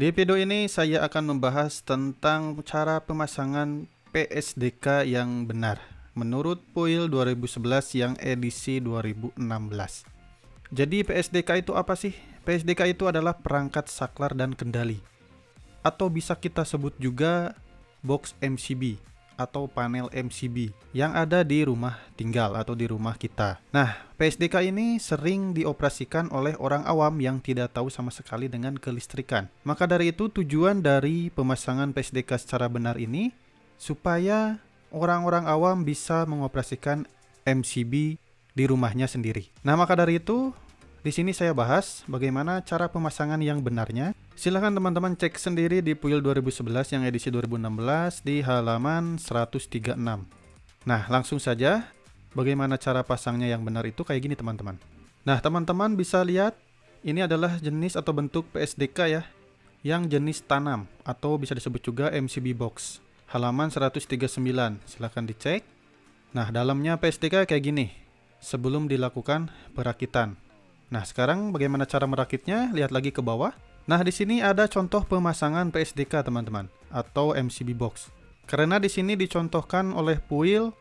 Di video ini saya akan membahas tentang cara pemasangan PSDK yang benar menurut PUIL 2011 yang edisi 2016. Jadi PSDK itu apa sih? PSDK itu adalah perangkat saklar dan kendali, atau bisa kita sebut juga box MCB atau panel MCB yang ada di rumah tinggal atau di rumah kita. Nah, PSDK ini sering dioperasikan oleh orang awam yang tidak tahu sama sekali dengan kelistrikan. Maka dari itu tujuan dari pemasangan PSDK secara benar ini supaya orang-orang awam bisa mengoperasikan MCB di rumahnya sendiri. Nah, maka dari itu di sini saya bahas bagaimana cara pemasangan yang benarnya. Silahkan teman-teman cek sendiri di PUIL 2011 yang edisi 2016 di halaman 136. Nah, langsung saja bagaimana cara pasangnya yang benar itu kayak gini teman-teman. Nah, teman-teman bisa lihat ini adalah jenis atau bentuk PSDK ya, yang jenis tanam atau bisa disebut juga MCB box. Halaman 139, silahkan dicek. Nah, dalamnya PSDK kayak gini sebelum dilakukan perakitan. Nah, sekarang bagaimana cara merakitnya? Lihat lagi ke bawah. Nah, di sini ada contoh pemasangan PSDK, teman-teman, atau MCB box. Karena di sini dicontohkan oleh PUIL,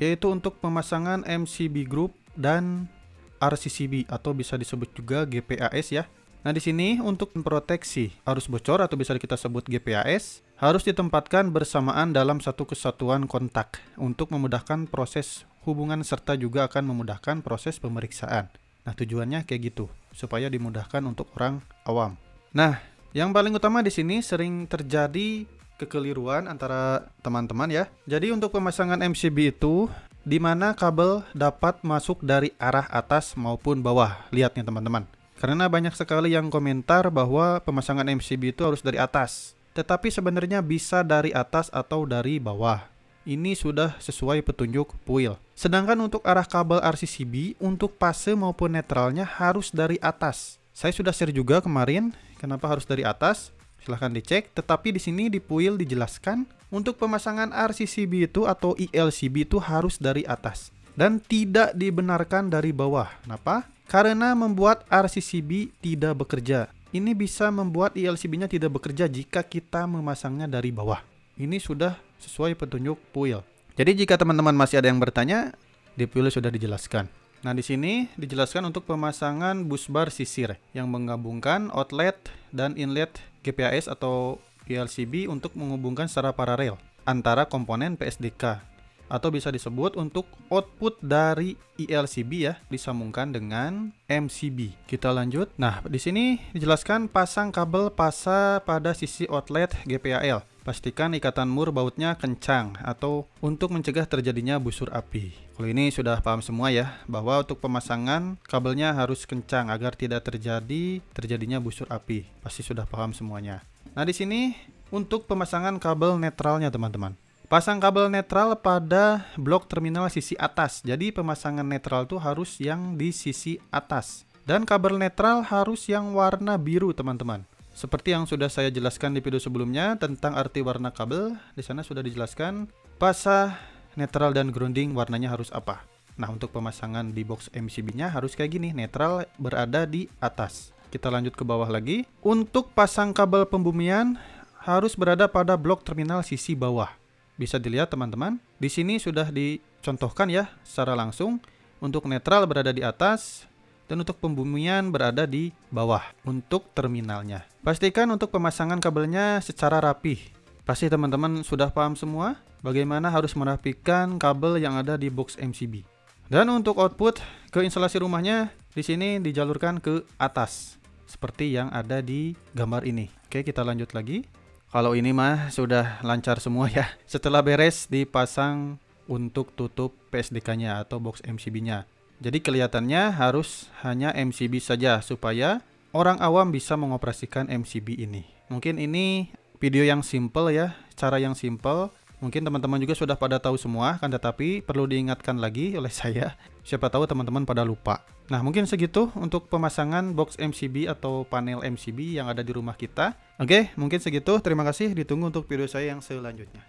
yaitu untuk pemasangan MCB group dan RCCB, atau bisa disebut juga GPAS ya. Nah, di sini untuk memproteksi arus bocor, atau bisa kita sebut GPAS, harus ditempatkan bersamaan dalam satu kesatuan kontak untuk memudahkan proses hubungan serta juga akan memudahkan proses pemeriksaan. Nah, tujuannya kayak gitu, supaya dimudahkan untuk orang awam. Nah, yang paling utama di sini sering terjadi kekeliruan antara teman-teman ya. Jadi untuk pemasangan MCB itu, di mana kabel dapat masuk dari arah atas maupun bawah. Lihat nih teman-teman. Karena banyak sekali yang komentar bahwa pemasangan MCB itu harus dari atas. Tetapi sebenarnya bisa dari atas atau dari bawah. Ini sudah sesuai petunjuk PUIL. Sedangkan untuk arah kabel RCCB, untuk fase maupun netralnya harus dari atas. Saya sudah share juga kemarin kenapa harus dari atas. Silahkan dicek. Tetapi di sini di PUIL dijelaskan untuk pemasangan RCCB itu atau ILCB itu harus dari atas dan tidak dibenarkan dari bawah. Kenapa? Karena membuat RCCB tidak bekerja. Ini bisa membuat ILCB-nya tidak bekerja jika kita memasangnya dari bawah. Ini sudah sesuai petunjuk PUIL. Jadi jika teman-teman masih ada yang bertanya, di PUIL sudah dijelaskan. Nah, di sini dijelaskan untuk pemasangan busbar sisir yang menggabungkan outlet dan inlet GPAS atau ILCB untuk menghubungkan secara paralel antara komponen PSDK, atau bisa disebut untuk output dari ILCB ya disambungkan dengan MCB. Kita lanjut. Nah, di sini dijelaskan pasang kabel pasa pada sisi outlet GPAL. Pastikan ikatan mur bautnya kencang atau untuk mencegah terjadinya busur api. Kalau ini sudah paham semua ya, bahwa untuk pemasangan kabelnya harus kencang agar tidak terjadinya busur api. Pasti sudah paham semuanya. Nah, di sini untuk pemasangan kabel netralnya teman-teman. Pasang kabel netral pada blok terminal sisi atas. Jadi pemasangan netral itu harus yang di sisi atas. Dan kabel netral harus yang warna biru teman-teman. Seperti yang sudah saya jelaskan di video sebelumnya tentang arti warna kabel, di sana sudah dijelaskan pasa, netral, dan grounding warnanya harus apa. Nah, untuk pemasangan di box MCB-nya harus kayak gini, netral berada di atas. Kita lanjut ke bawah lagi. Untuk pasang kabel pembumian harus berada pada blok terminal sisi bawah. Bisa dilihat teman-teman, di sini sudah dicontohkan ya secara langsung. Untuk netral berada di atas, dan untuk pembumian berada di bawah untuk terminalnya. Pastikan untuk pemasangan kabelnya secara rapih. Pasti teman-teman sudah paham semua bagaimana harus merapikan kabel yang ada di box MCB. Dan untuk output ke instalasi rumahnya di sini dijalurkan ke atas seperti yang ada di gambar ini. Oke, kita lanjut lagi. Kalau ini mah sudah lancar semua ya. Setelah beres dipasang untuk tutup PSDK-nya atau box MCB-nya. Jadi kelihatannya harus hanya MCB saja supaya orang awam bisa mengoperasikan MCB ini. Mungkin ini video yang simple ya, cara yang simple. Mungkin teman-teman juga sudah pada tahu semua kan, tetapi perlu diingatkan lagi oleh saya. Siapa tahu teman-teman pada lupa. Nah, mungkin segitu untuk pemasangan box MCB atau panel MCB yang ada di rumah kita. Oke, mungkin segitu. Terima kasih. Ditunggu untuk video saya yang selanjutnya.